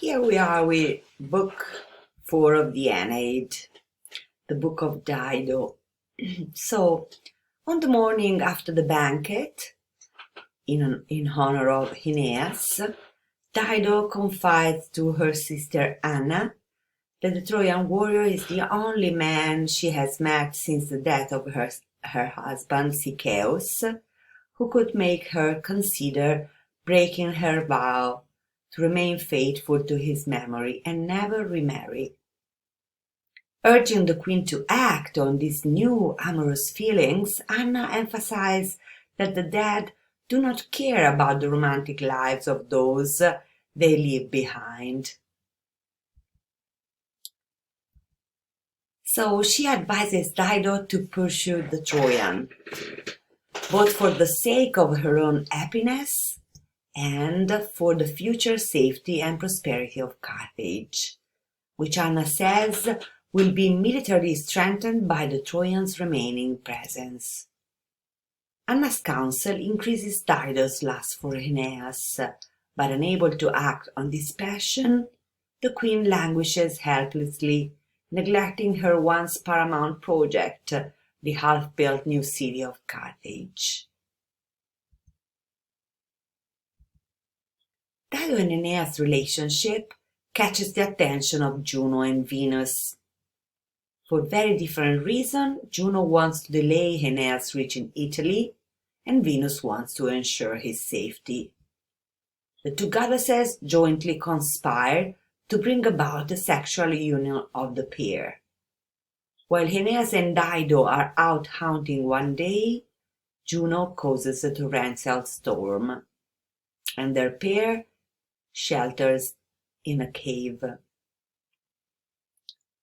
Here we are with book 4 of the Aeneid, the book of Dido. So, on the morning after the banquet, in honor of Aeneas, Dido confides to her sister Anna that the Trojan warrior is the only man she has met since the death of her husband Sichaeus, who could make her consider breaking her vow to remain faithful to his memory and never remarry. Urging the queen to act on these new amorous feelings, Anna emphasized that the dead do not care about the romantic lives of those they leave behind. So she advises Dido to pursue the Trojan, both for the sake of her own happiness and for the future safety and prosperity of Carthage, which Anna says will be militarily strengthened by the Trojans' remaining presence. Anna's counsel increases Dido's lust for Aeneas, but unable to act on this passion, the queen languishes helplessly, neglecting her once paramount project, the half-built new city of Carthage. Dido and Aeneas' relationship catches the attention of Juno and Venus. For very different reasons, Juno wants to delay Aeneas reaching Italy, and Venus wants to ensure his safety. The two goddesses jointly conspire to bring about the sexual union of the pair. While Aeneas and Dido are out hunting one day, Juno causes a torrential storm, and their pair shelters in a cave,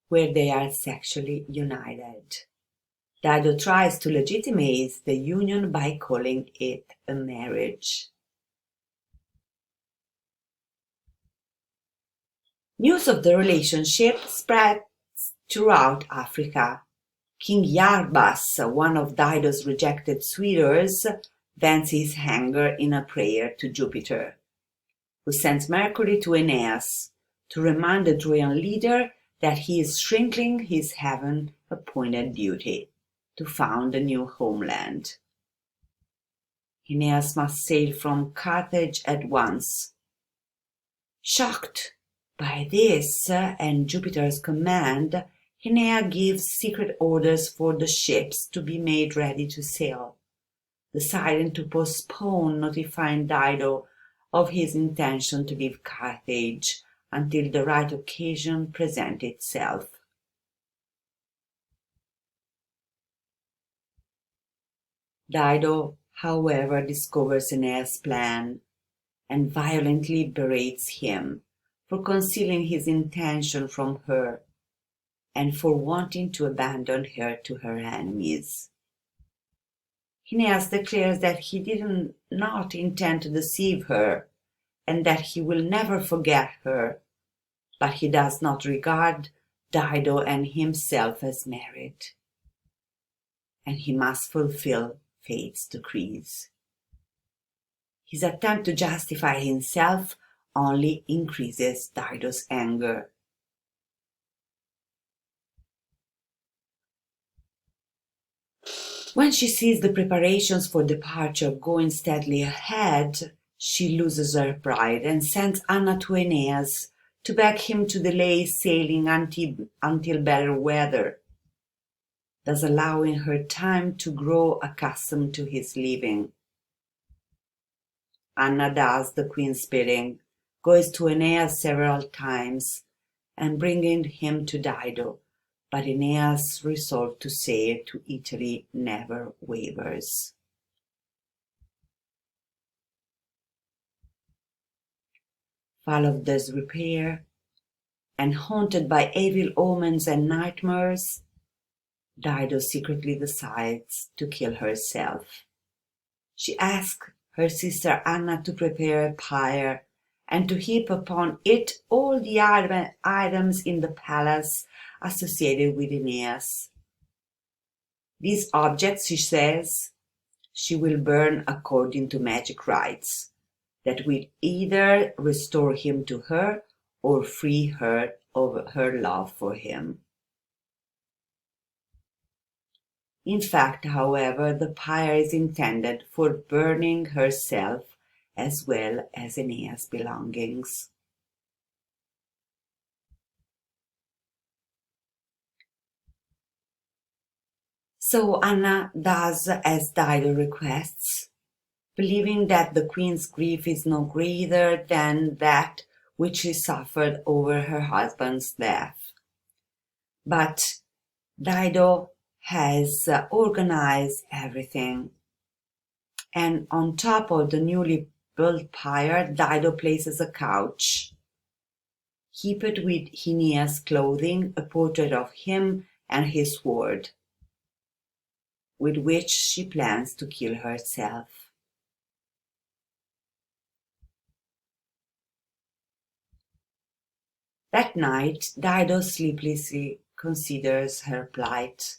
where they are sexually united. Dido tries to legitimize the union by calling it a marriage. News of the relationship spreads throughout Africa. King Jarbas, one of Dido's rejected suitors, vents his anger in a prayer to Jupiter, who sends Mercury to Aeneas to remind the Trojan leader that he is shirking his heaven-appointed duty to found a new homeland. Aeneas must sail from Carthage at once. Shocked by this and Jupiter's command, Aeneas gives secret orders for the ships to be made ready to sail, deciding to postpone notifying Dido of his intention to leave Carthage until the right occasion presents itself. Dido, however, discovers Aeneas' plan and violently berates him for concealing his intention from her and for wanting to abandon her to her enemies. Aeneas declares that he did not intend to deceive her and that he will never forget her, but he does not regard Dido and himself as married, and he must fulfill fate's decrees. His attempt to justify himself only increases Dido's anger. When she sees the preparations for departure going steadily ahead, she loses her pride and sends Anna to Aeneas to beg him to delay sailing until better weather, thus allowing her time to grow accustomed to his leaving. Anna does the queen's bidding, goes to Aeneas several times, and bringing him to Dido, but Aeneas' resolve to sail to Italy never wavers. Full of disrepair and haunted by evil omens and nightmares, Dido secretly decides to kill herself. She asks her sister Anna to prepare a pyre and to heap upon it all the items in the palace associated with Aeneas. These objects, she says, she will burn according to magic rites that will either restore him to her or free her of her love for him. In fact, however, the pyre is intended for burning herself as well as Aeneas' belongings. So Anna does as Dido requests, believing that the queen's grief is no greater than that which she suffered over her husband's death. But Dido has organized everything, and on top of the newly built pyre, Dido places a couch, heaped with Aeneas' clothing, a portrait of him and his sword, with which she plans to kill herself. That night, Dido sleeplessly considers her plight,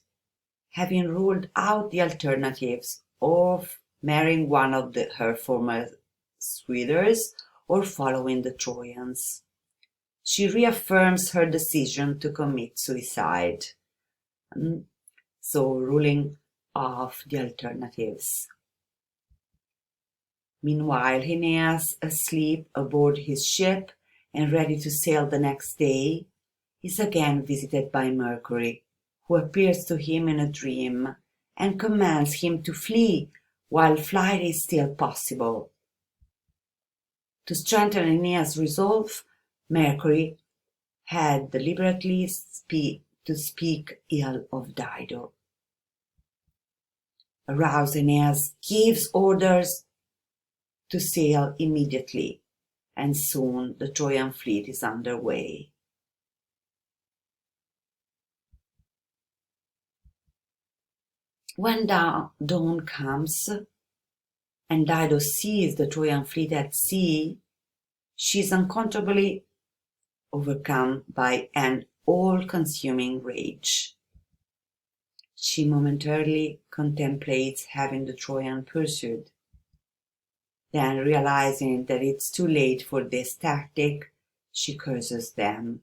having ruled out the alternatives of marrying one of her former suitors or following the Trojans. She reaffirms her decision to commit suicide, so ruling off the alternatives. Meanwhile, Aeneas, asleep aboard his ship and ready to sail the next day, is again visited by Mercury, who appears to him in a dream and commands him to flee while flight is still possible. To strengthen Aeneas' resolve, Mercury had deliberately to speak ill of Dido. Aroused, Aeneas gives orders to sail immediately, and soon the Trojan fleet is under way. When dawn comes and Dido sees the Trojan fleet at sea, she is uncontrollably overcome by an all-consuming rage. She momentarily contemplates having the Trojan pursued. Then, realizing that it's too late for this tactic, she curses them,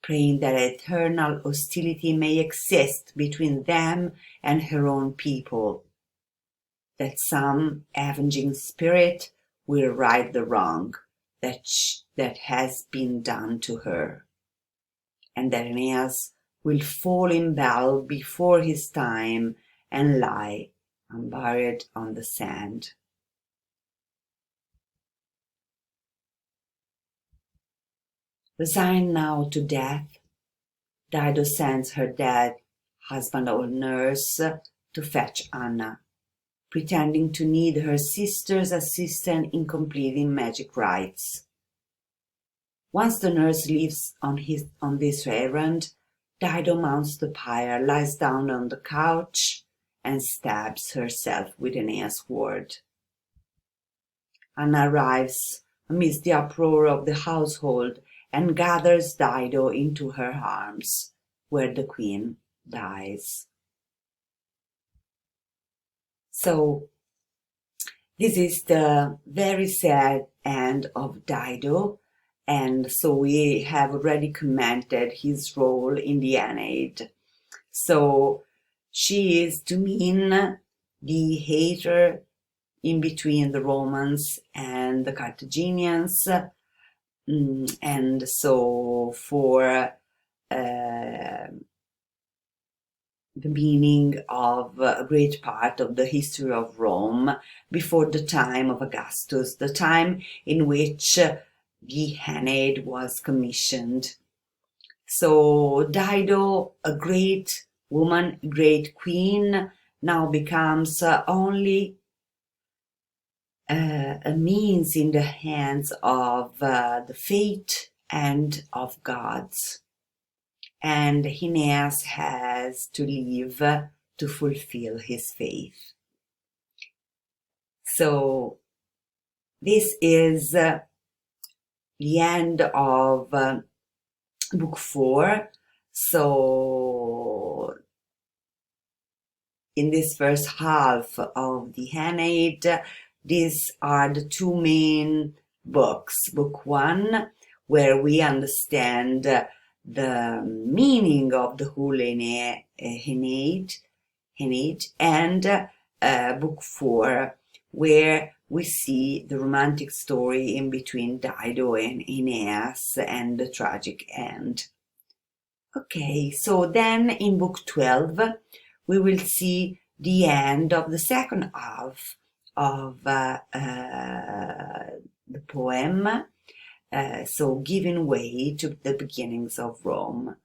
praying that eternal hostility may exist between them and her own people, that some avenging spirit will right the wrong that has been done to her, and that Aeneas will fall in battle before his time and lie unburied on the sand. Resigned now to death, Dido sends her dead husband or nurse to fetch Anna, pretending to need her sister's assistance in completing magic rites. Once the nurse leaves on this errand, Dido mounts the pyre, lies down on the couch, and stabs herself with Aeneas' sword. Anna arrives amidst the uproar of the household and gathers Dido into her arms, where the queen dies. So, this is the very sad end of Dido, and so we have already commented his role in the Aeneid. So, she is to mean the hater in between the Romans and the Carthaginians, and so for the meaning of a great part of the history of Rome before the time of Augustus, the time in which the Aeneid was commissioned. So Dido, a great woman, great queen, now becomes only a means in the hands of the fate and of gods. And Aeneas has to live to fulfill his faith. So this is the end of book 4. So in this first half of the Aeneid, these are the two main books. Book 1, where we understand the meaning of the whole Aeneid, and book 4, where we see the romantic story in between Dido and Aeneas and the tragic end. Okay, so then in book 12, we will see the end of the second half of the poem, so giving way to the beginnings of Rome.